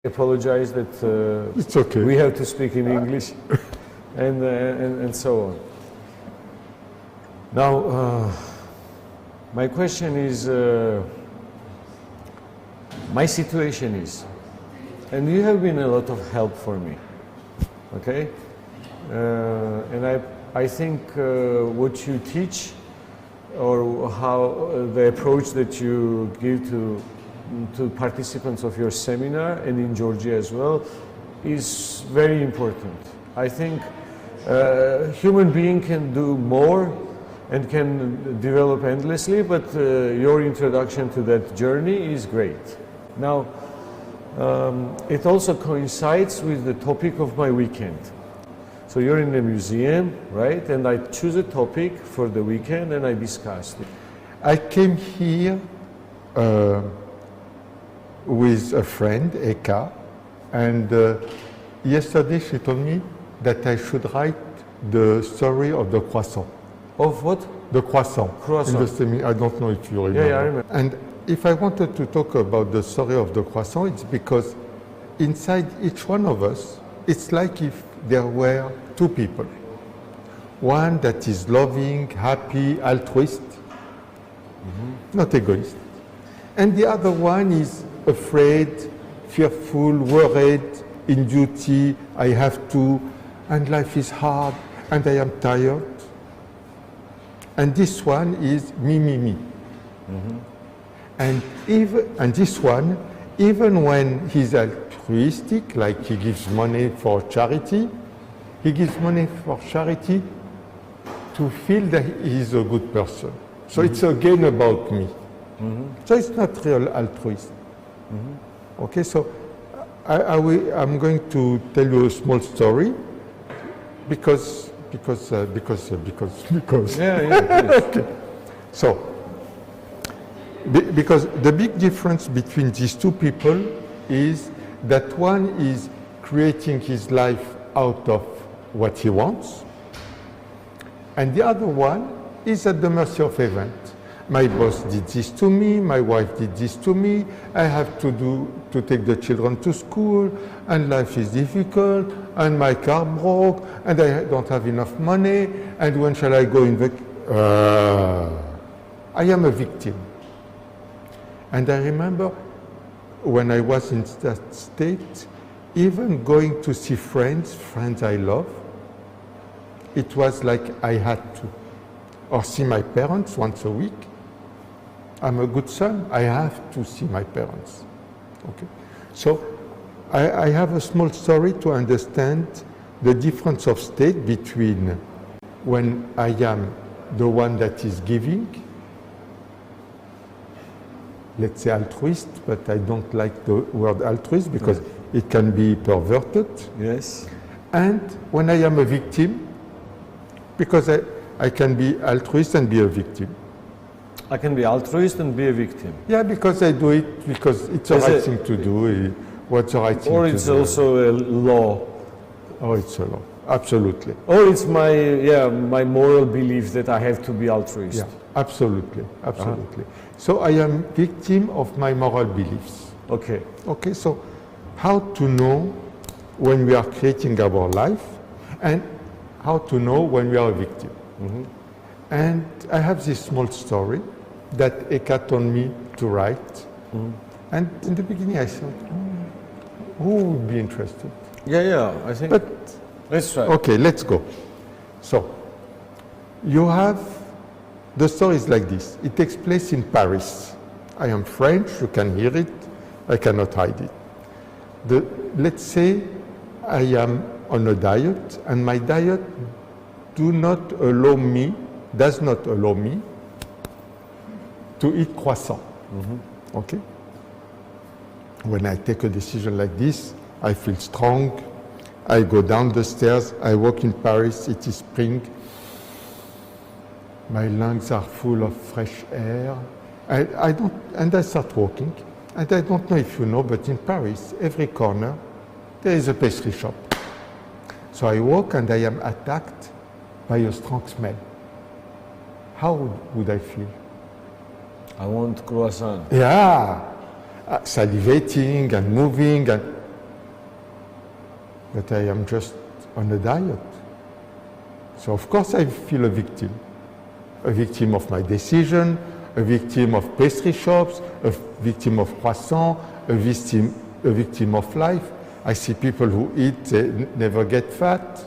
apologize that It's okay. we have to speak in English and so on. Now, my question is, my situation is, and you have been a lot of help for me, okay? And I think what you teach or how the approach that you give to participants of your seminar and in Georgia as well is very important. I think human being can do more and can develop endlessly, but your introduction to that journey is great. Now, it also coincides with the topic of my weekend. So you're in the museum, right? And I choose a topic for the weekend and I discuss it. I came here with a friend, Eka, and yesterday she told me that I should write the story of the croissant. Of what? The croissant. Croissant. I don't know if you remember. Yeah, I remember. And if I wanted to talk about the story of the croissant, it's because inside each one of us, it's like if there were two people. One that is loving, happy, altruist, not egoist. And the other one is afraid, fearful, worried, in duty, I have to, and life is hard, and I am tired. And this one is me, me, me. And this one, even when he's altruistic, like he gives money for charity, he gives money for charity to feel that he is a good person. So it's again about me. So it's not real altruism. Okay, so I'm going to tell you a small story because. Yeah, Okay. So, because the big difference between these two people is that one is creating his life out of what he wants, and the other one is at the mercy of events. My boss did this to me, my wife did this to me, I have to take the children to school, and life is difficult, and my car broke, and I don't have enough money, and when shall I go in I am a victim. And I remember when I was in that state, even going to see friends I love, it was like I had to. Or see my parents once a week. I'm a good son, I have to see my parents. Okay. So I have a small story to understand the difference of state between when I am the one that is giving, let's say altruist, but I don't like the word altruist because it can be perverted. Yes. And when I am a victim, because I can be altruist and be a victim. I can be altruist and be a victim. Yeah, because I do it because it's the right thing to do. What's the right thing to do? Or it's also a law. Oh, it's a law. Absolutely. Or it's my moral belief that I have to be altruist. Yeah, absolutely, absolutely. So I am victim of my moral beliefs. Okay. Okay, so how to know when we are creating our life and how to know when we are a victim. And I have this small story that Eka told me to write. And in the beginning I thought, who would be interested? Yeah, I think. But let's try. okay, let's go. So, you have, the story is like this. It takes place in Paris. I am French, you can hear it. I cannot hide it. Let's say I am on a diet, and my diet does not allow me to eat croissant. Okay? When I take a decision like this, I feel strong. I go down the stairs. I walk in Paris. It is spring. My lungs are full of fresh air. I start walking. And I don't know if you know, but in Paris, every corner, there is a pastry shop. So I walk and I am attacked by a strong smell. How would I feel? I want croissant. Yeah, salivating and moving, but I am just on a diet. So of course I feel a victim of my decision, a victim of pastry shops, a victim of croissant, a victim of life. I see people who eat, they never get fat.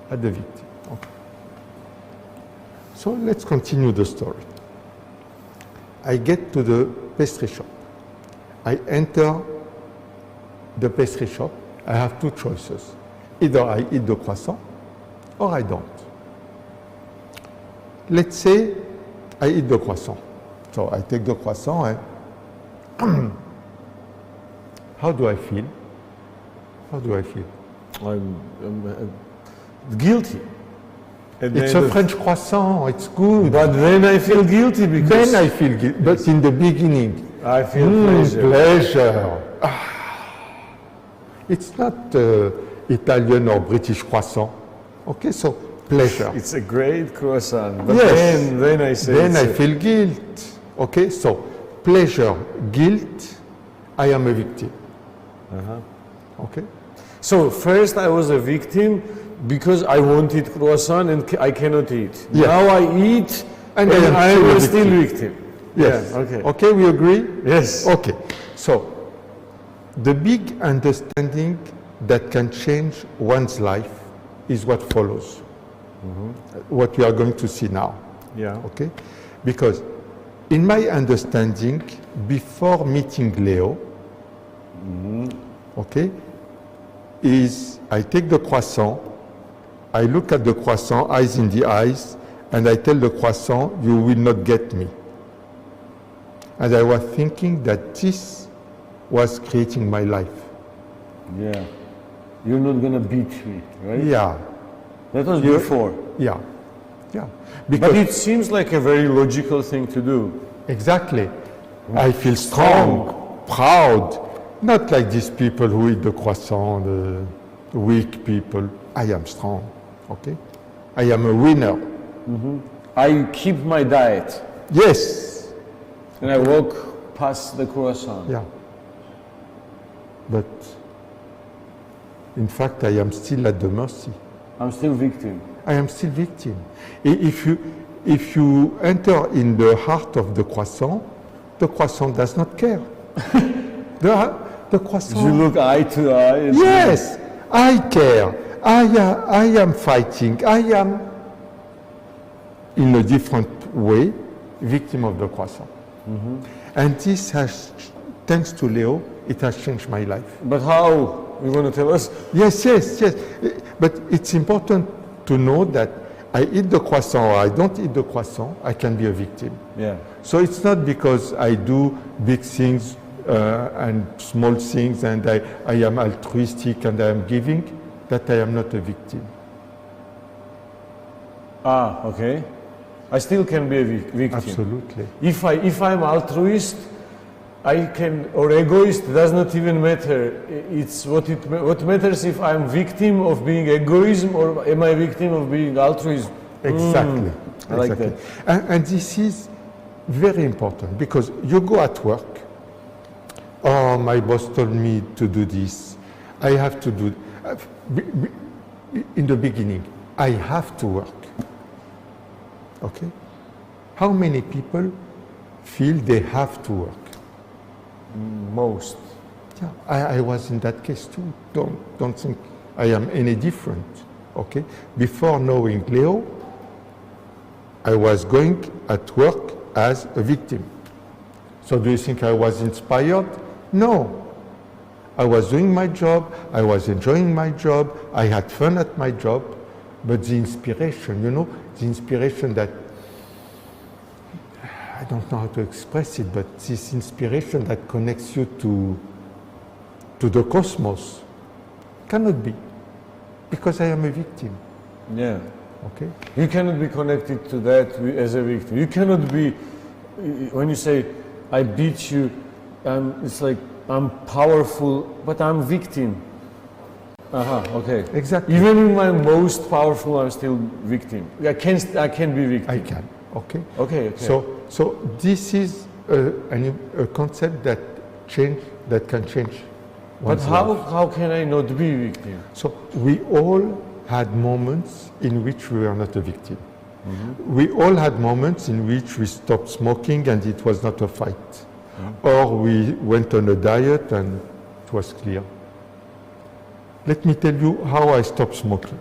I'm the victim. Okay. So let's continue the story. I get to the pastry shop. I enter the pastry shop. I have two choices. Either I eat the croissant or I don't. Let's say I eat the croissant. So I take the croissant and how do I feel? How do I feel? I'm guilty. It's a French croissant, it's good. But then I feel guilty because... Then I feel guilty, but in the beginning. I feel pleasure. Pleasure. It's not Italian or British croissant. Okay, so pleasure. It's a great croissant, but yes. then I say... Then I feel guilt. Okay, so pleasure, guilt, I am a victim. Okay? So first I was a victim because I wanted croissant and I cannot eat. Yes. Now I eat and I am still victim. Yes. Yeah, okay. Okay, we agree? Yes. Okay. So the big understanding that can change one's life is what follows. What we are going to see now. Yeah. Okay? Because in my understanding, before meeting Leo, okay, is I take the croissant, I look at the croissant, eyes in the eyes, and I tell the croissant, you will not get me. And I was thinking that this was creating my life. Yeah. You're not going to beat me, right? Yeah. That was before. Yeah. Yeah. But it seems like a very logical thing to do. Exactly. I feel strong, proud. Not like these people who eat the croissant, the weak people. I am strong, okay? I am a winner. I keep my diet. Yes. And I walk past the croissant. Yeah. But in fact, I am still at the mercy. I'm still victim. I am still victim. If you enter in the heart of the croissant does not care. The croissant. You look eye to eye. Yes, I care. I am fighting. I am, in a different way, victim of the croissant. And this has, thanks to Leo, it has changed my life. But how? You want to tell us? Yes. But it's important to know that I eat the croissant or I don't eat the croissant, I can be a victim. Yeah. So it's not because I do big things and small things and I am altruistic and I am giving that I am not a victim. Ah, okay. I still can be a victim. Absolutely. If I'm altruist, I can, or egoist, does not even matter. It's what matters if I'm victim of being egoism or am I victim of being altruism. Exactly. I like that. And this is very important because you go at work. Oh, my boss told me to do this. I have to do. In the beginning, I have to work. Okay? How many people feel they have to work? Most. Yeah, I was in that case too. Don't think I am any different. Okay? Before knowing Leo, I was going at work as a victim. So do you think I was inspired? No. I was doing my job, I was enjoying my job, I had fun at my job, but the inspiration, the inspiration that, I don't know how to express it, but this inspiration that connects you to the cosmos cannot be, because I am a victim. Yeah. Okay? You cannot be connected to that as a victim. You cannot be, when you say, I beat you, it's like, I'm powerful, but I'm victim. Okay. Exactly. Even in my most powerful, I'm still victim. I can be victim. I can. Okay. Okay. So this is a concept that can change But one's life. how can I not be a victim? So we all had moments in which we were not a victim. We all had moments in which we stopped smoking and it was not a fight. Or we went on a diet and it was clear. Let me tell you how I stopped smoking.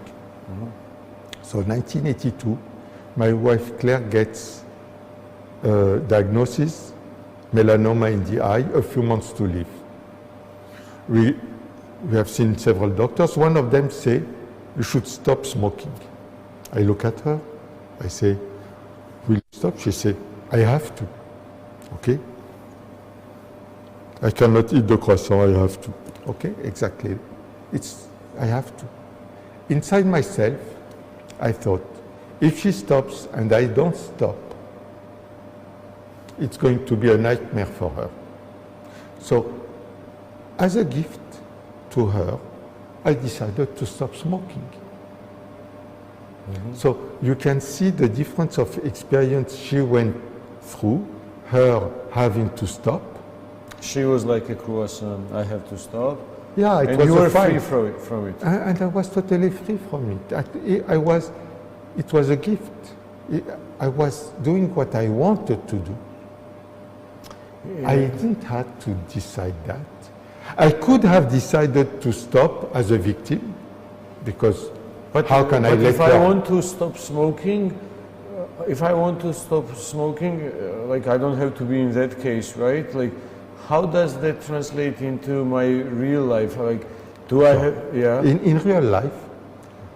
So 1982, my wife Claire gets a diagnosis, melanoma in the eye, a few months to live. We have seen several doctors. One of them say, you should stop smoking. I look at her, I say, will you stop? She said, I have to. Okay? I cannot eat the croissant, I have to. Okay, exactly. I have to. Inside myself, I thought, if she stops and I don't stop, it's going to be a nightmare for her. So, as a gift to her, I decided to stop smoking. So you can see the difference of experience she went through, her having to stop. She was like a croissant, I have to stop. Yeah, it and was you were a fight. free from it. And I was totally free from it. It was a gift. I was doing what I wanted to do. I didn't have to decide that. I could have decided to stop as a victim, because how can I let if I her? want to stop smoking, like I don't have to be in that case, right? Like, how does that translate into my real life? Like, do I have, yeah? In real life,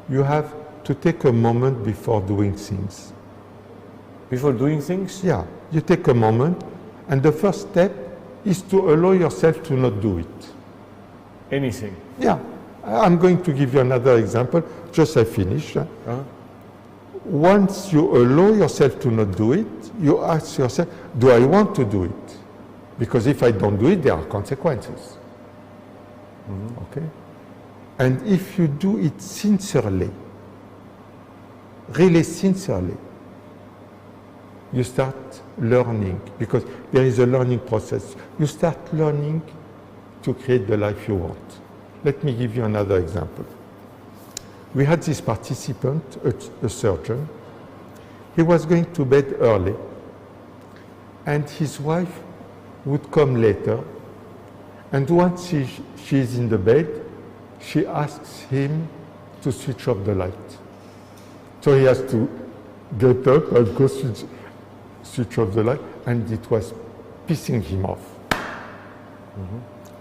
you have to take a moment before doing things. Before doing things? Yeah, you take a moment, and the first step is to allow yourself to not do it. Anything? Yeah, I'm going to give you another example, just I finish. Once you allow yourself to not do it, you ask yourself, do I want to do it? Because if I don't do it, there are consequences. Okay? And if you do it sincerely, really sincerely, you start learning, because there is a learning process. You start learning to create the life you want. Let me give you another example. We had this participant, a surgeon. He was going to bed early, and his wife would come later, and once she is in the bed, she asks him to switch off the light. So he has to get up and go switch off the light, and it was pissing him off.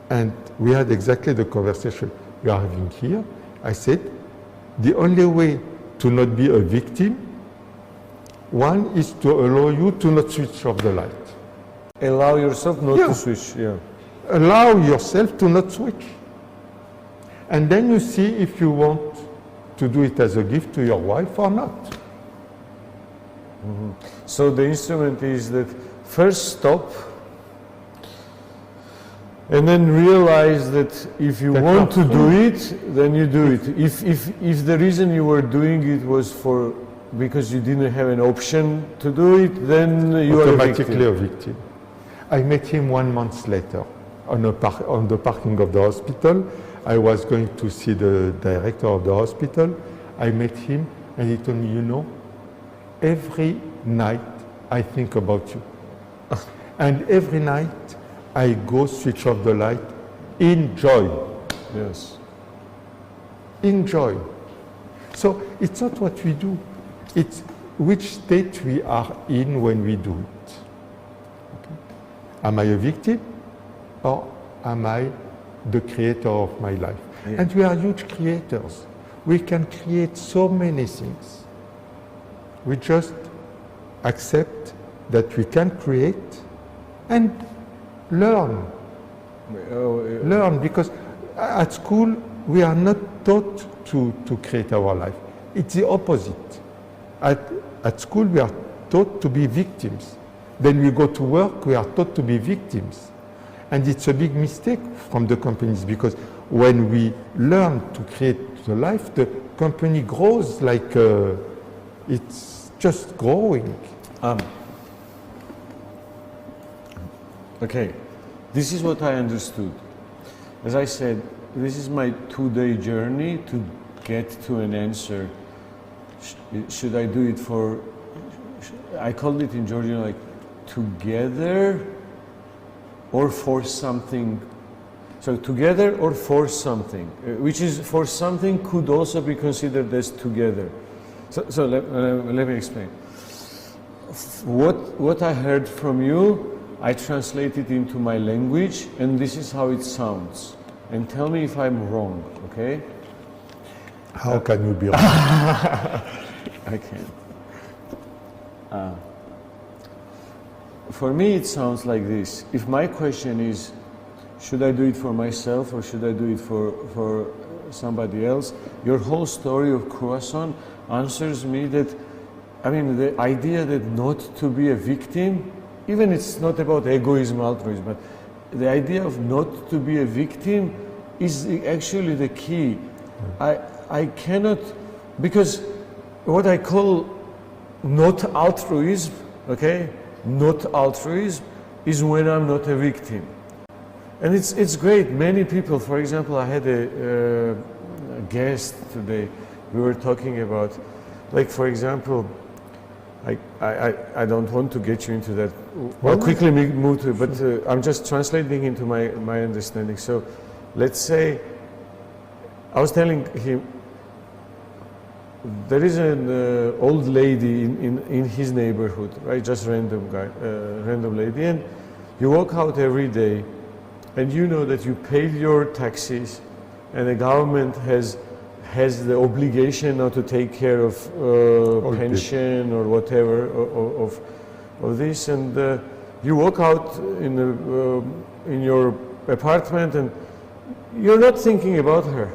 And we had exactly the conversation we are having here. I said, the only way to not be a victim, one is to allow you to not switch off the light. Allow yourself not to switch, Allow yourself to not switch. And then you see if you want to do it as a gift to your wife or not. So the instrument is that first stop, and then realize that if you want to do it, then you do it. If the reason you were doing it was because you didn't have an option to do it, then you are automatically a victim. I met him 1 month later on the parking of the hospital. I was going to see the director of the hospital. I met him, and he told me, you know, every night I think about you. And every night I go switch off the light in joy. Yes. In joy. So it's not what we do, it's which state we are in when we do it. Okay. Am I a victim, or am I the creator of my life? Yeah. And we are huge creators. We can create so many things. We just accept that we can create and learn. Learn, because at school we are not taught to create our life. It's the opposite. At school we are taught to be victims. Then we go to work, we are taught to be victims. And it's a big mistake from the companies, because when we learn to create the life, the company grows like it's just growing. Okay, this is what I understood. as I said, this is my 2-day journey to get to an answer. Should I do it for, I called it in Georgian like together or for something. So together or for something, which is for something could also be considered as together. So let me explain. What I heard from you, I translated into my language, and this is how it sounds. And tell me if I'm wrong, okay? How can you be wrong? I can't. For me, it sounds like this. If my question is, should I do it for myself or should I do it for somebody else? Your whole story of Croissant answers me that, I mean, the idea that not to be a victim, even it's not about egoism, altruism, but the idea of not to be a victim is actually the key. I cannot, because what I call not altruism, okay, not altruism is when I'm not a victim. And it's great. Many people, for example, I had a guest today. We were talking about, like, for example, I don't want to get you into that. I'll quickly move to it, but I'm just translating into my understanding. So, let's say, I was telling him, there is an old lady in his neighborhood, right? Just random guy, random lady, and you walk out every day. And you know that you paid your taxes, and the government has the obligation now to take care of pension or whatever of this. And you walk out in your apartment, and you're not thinking about her.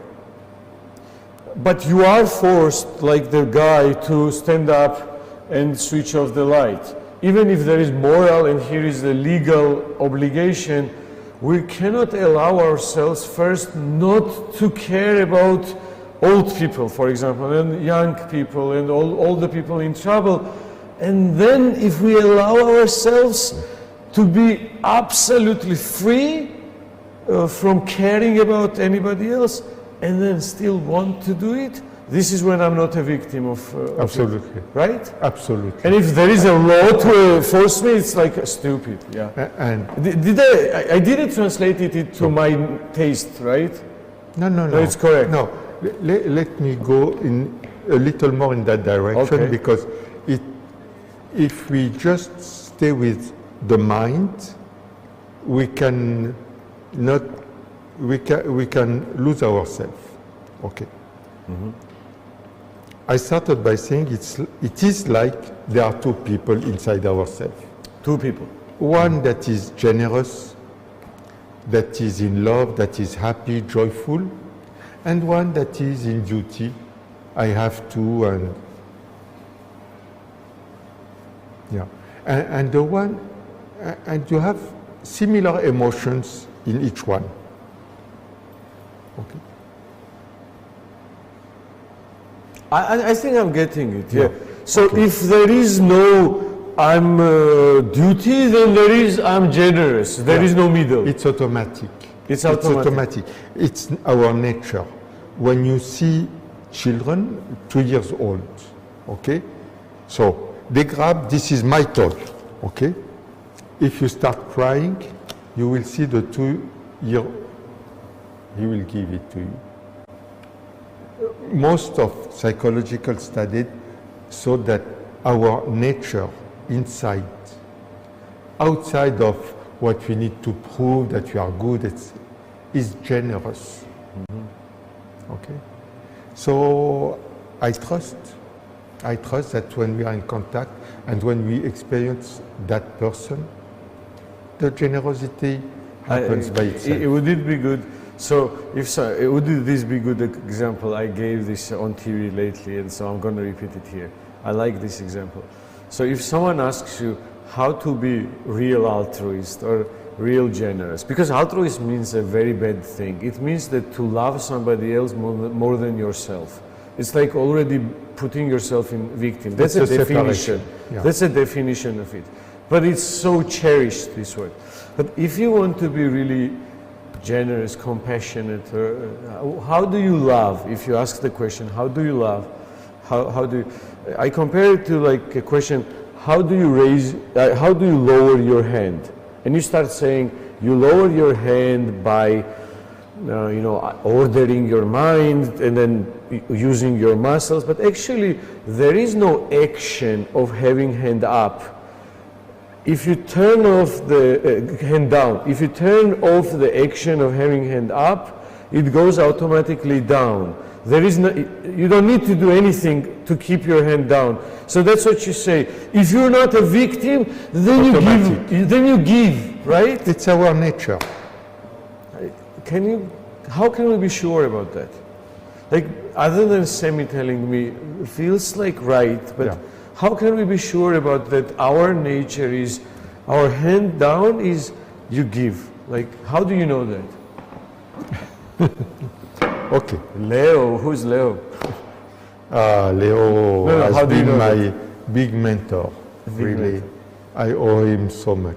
But you are forced, like the guy, to stand up and switch off the light. Even if there is moral and here is the legal obligation, we cannot allow ourselves first not to care about old people, for example, and young people, and all the people in trouble. And then if we allow ourselves to be absolutely free from caring about anybody else, and then still want to do it, this is when I'm not a victim of absolutely it, right? Absolutely. And if there is a law to force me, it's like stupid. Yeah. And I didn't translate it to my taste, right? No. It's correct. No, let me go in a little more in that direction, Okay. because if we just stay with the mind, we can lose ourselves. Okay. Mm-hmm. I started by saying it is like there are two people inside ourselves. Two people. One that is generous, that is in love, that is happy, joyful, and one that is in duty. I have to, and yeah, and the one, and you have similar emotions in each one. Okay. I think I'm getting it, yeah. Yeah. So Okay. if there is no I'm duty, then there is I'm generous. There is no middle. It's automatic. It's automatic. It's our nature. When you see children, 2 years old, okay? So they grab, this is my toy, okay? If you start crying, you will see the 2-year, he will give it to you. Most of psychological studies show that our nature inside, outside of what we need to prove that we are good, is generous. Mm-hmm. Okay? So I trust that when we are in contact and when we experience that person, the generosity happens by itself. Would it be good? So, would this be a good example? I gave this on TV lately, and so I'm going to repeat it here. I like this example. So, if someone asks you how to be real altruist or real generous, because altruist means a very bad thing. It means that to love somebody else more than yourself. It's like already putting yourself in victim. That's a definition. Yeah. That's a definition of it. But it's so cherished, this word. But if you want to be really generous, compassionate. How do you love? If you ask the question, how do you love? How do you, I compare it to like a question, how do you lower your hand? And you start saying, you lower your hand by ordering your mind and then using your muscles, but actually there is no action of having hand up. If you turn off the hand down, if you turn off the action of having hand up, it goes automatically down. There is no, you don't need to do anything to keep your hand down. So that's what you say. If you're not a victim, then you give, right? It's our nature. How can we be sure about that? Like, other than Semi telling me, it feels like right, but Yeah. how can we be sure about that our nature is, our hand down is you give? Like, how do you know that? Okay. Leo, who's Leo? Leo No, how has do you been know my big mentor. Really. mentor. I owe him so much.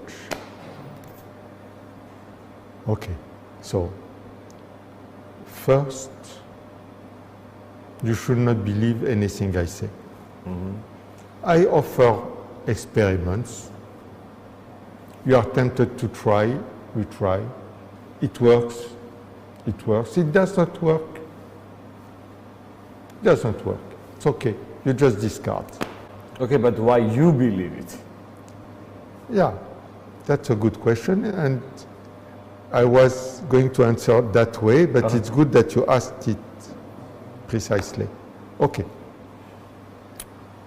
Okay. So, first, you should not believe anything I say. I offer experiments. You are tempted to try, we try. It works, it works. It does not work. It doesn't work. It's okay. You just discard. Okay, but why you believe it? Yeah, that's a good question, and I was going to answer that way, but it's good that you asked it precisely. Okay.